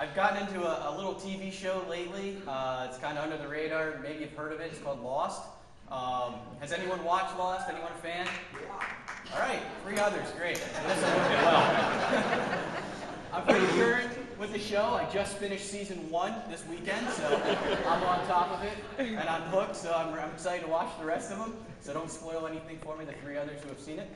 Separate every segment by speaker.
Speaker 1: I've gotten into a little TV show lately. It's kind of under the radar. Maybe you've heard of it. It's called Lost. Has anyone watched Lost? Anyone a fan? Yeah. All right, 3 others. Great. Well, I'm pretty current with the show. I just finished season 1 this weekend, so I'm on top of it, and I'm hooked, so I'm excited to watch the rest of them. So don't spoil anything for me, the 3 others who have seen it.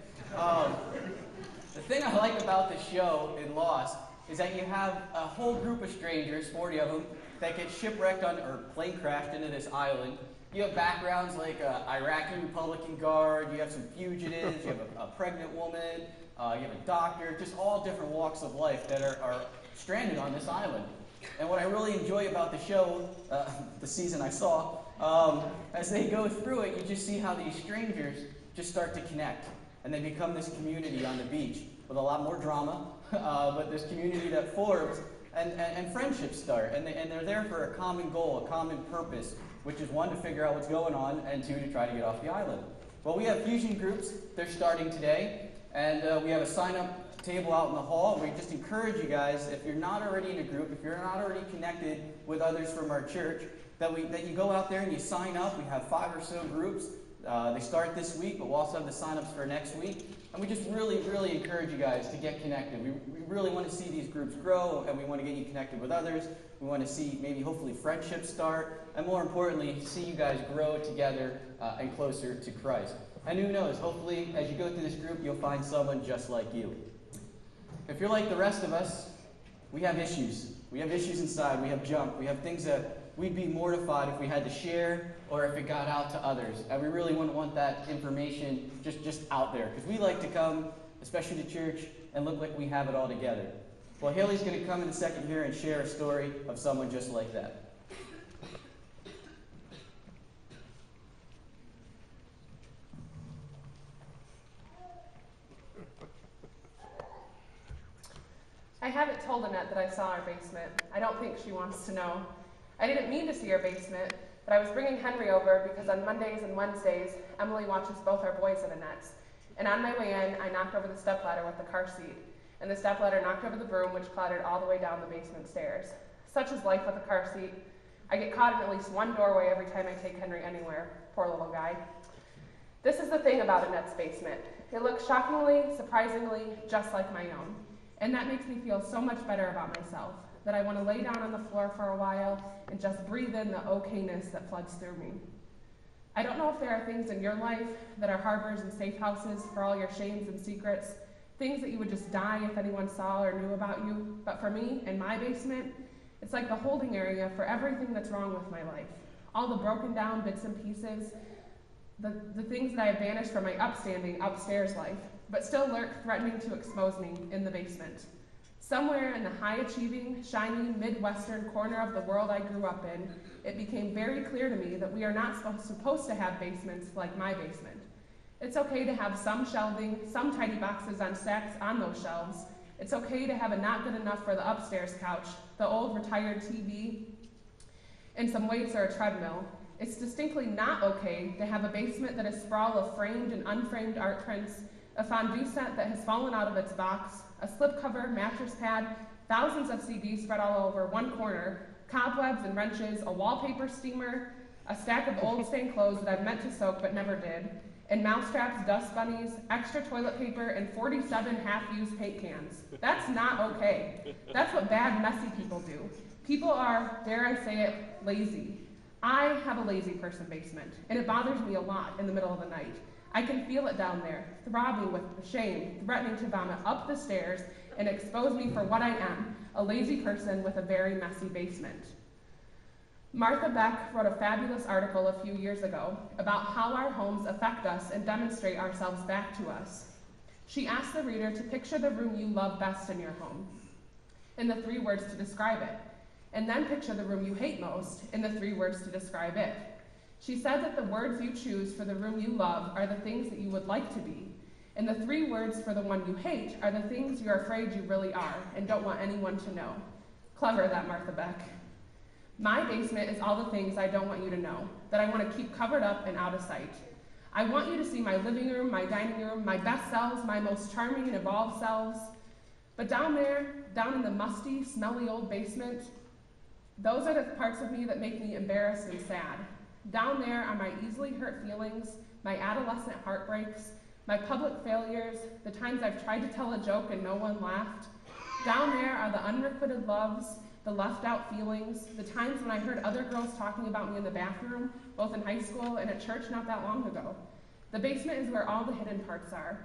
Speaker 1: The thing I like about the show in Lost is that you have a whole group of strangers, 40 of them, that get shipwrecked on, or plane crashed into this island. You have backgrounds like an Iraqi Republican guard, you have some fugitives, you have a pregnant woman, you have a doctor, just all different walks of life that are stranded on this island. And what I really enjoy about the show, the season I saw, as they go through it, you just see how these strangers just start to connect. And they become this community on the beach with a lot more drama, but this community that forms, and friendships start. And they're there for a common goal, a common purpose, which is 1, to figure out what's going on, and 2, to try to get off the island. Well, we have fusion groups. They're starting today. And we have a sign-up table out in the hall. We just encourage you guys, if you're not already in a group, if you're not already connected with others from our church, that you go out there and you sign up. We have 5 or so groups. They start this week, but we'll also have the sign-ups for next week. And we just really, really encourage you guys to get connected. We really want to see these groups grow, and we want to get you connected with others. We want to see maybe hopefully friendships start, and more importantly, see you guys grow together and closer to Christ. And who knows, hopefully as you go through this group, you'll find someone just like you. If you're like the rest of us, we have issues. We have issues inside. We have junk. We have things that we'd be mortified if we had to share or if it got out to others. And we really wouldn't want that information just out there, because we like to come, especially to church, and look like we have it all together. Well, Haley's going to come in a second here and share a story of someone just like that.
Speaker 2: I haven't told Annette that I saw our basement. I don't think she wants to know. I didn't mean to see our basement, but I was bringing Henry over because on Mondays and Wednesdays, Emily watches both our boys at Annette's. And on my way in, I knocked over the stepladder with the car seat, and the stepladder knocked over the broom, which clattered all the way down the basement stairs. Such is life with a car seat. I get caught in at least one doorway every time I take Henry anywhere. Poor little guy. This is the thing about Annette's basement. It looks shockingly, surprisingly, just like my own. And that makes me feel so much better about myself, that I want to lay down on the floor for a while and just breathe in the okayness that floods through me. I don't know if there are things in your life that are harbors and safe houses for all your shames and secrets, things that you would just die if anyone saw or knew about you, but for me, in my basement, it's like the holding area for everything that's wrong with my life. All the broken down bits and pieces, the things that I have banished from my upstanding, upstairs life, but still lurk threatening to expose me in the basement. Somewhere in the high-achieving, shiny, Midwestern corner of the world I grew up in, it became very clear to me that we are not supposed to have basements like my basement. It's okay to have some shelving, some tidy boxes on stacks on those shelves. It's okay to have a not good enough for the upstairs couch, the old retired TV, and some weights or a treadmill. It's distinctly not okay to have a basement that is a sprawl of framed and unframed art prints, a fondue set that has fallen out of its box, a slipcover, mattress pad, thousands of CDs spread all over one corner, cobwebs and wrenches, a wallpaper steamer, a stack of old stained clothes that I've meant to soak but never did, and mousetraps, dust bunnies, extra toilet paper, and 47 half-used paint cans. That's not okay. That's what bad, messy people do. People are, dare I say it, lazy. I have a lazy person basement, and it bothers me a lot in the middle of the night. I can feel it down there, throbbing with shame, threatening to vomit up the stairs and expose me for what I am, a lazy person with a very messy basement. Martha Beck wrote a fabulous article a few years ago about how our homes affect us and demonstrate ourselves back to us. She asked the reader to picture the room you love best in your home, in the 3 words to describe it, and then picture the room you hate most in the 3 words to describe it. She said that the words you choose for the room you love are the things that you would like to be, and the 3 words for the one you hate are the things you're afraid you really are and don't want anyone to know. Clever, that Martha Beck. My basement is all the things I don't want you to know, that I want to keep covered up and out of sight. I want you to see my living room, my dining room, my best selves, my most charming and evolved selves. But down there, down in the musty, smelly old basement, those are the parts of me that make me embarrassed and sad. Down there are my easily hurt feelings, my adolescent heartbreaks, my public failures, the times I've tried to tell a joke and no one laughed. Down there are the unrequited loves, the left out feelings, the times when I heard other girls talking about me in the bathroom, both in high school and at church not that long ago. The basement is where all the hidden parts are,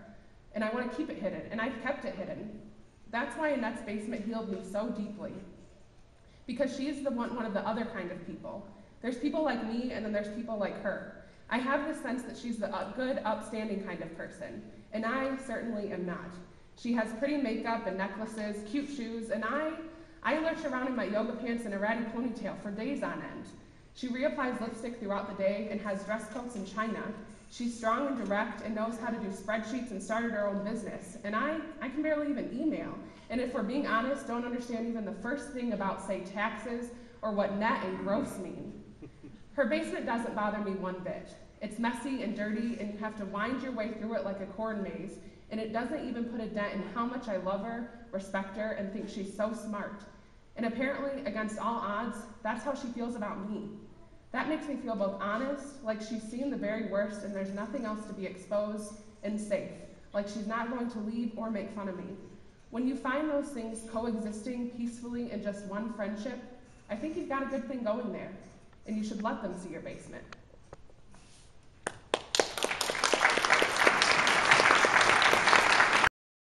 Speaker 2: and I want to keep it hidden, and I've kept it hidden. That's why Annette's basement healed me so deeply, because she's one of the other kind of people. There's people like me, and then there's people like her. I have the sense that she's the good, upstanding kind of person, and I certainly am not. She has pretty makeup and necklaces, cute shoes, and I lurch around in my yoga pants and a ratty ponytail for days on end. She reapplies lipstick throughout the day and has dress coats in China. She's strong and direct and knows how to do spreadsheets and started her own business. And I can barely even email. And if we're being honest, don't understand even the first thing about, say, taxes or what net and gross mean. Her basement doesn't bother me one bit. It's messy and dirty, and you have to wind your way through it like a corn maze, and it doesn't even put a dent in how much I love her, respect her, and think she's so smart. And apparently, against all odds, that's how she feels about me. That makes me feel both honest, like she's seen the very worst and there's nothing else to be exposed, and safe, like she's not going to leave or make fun of me. When you find those things coexisting peacefully in just one friendship, I think you've got a good thing going there, and you should let them see your basement.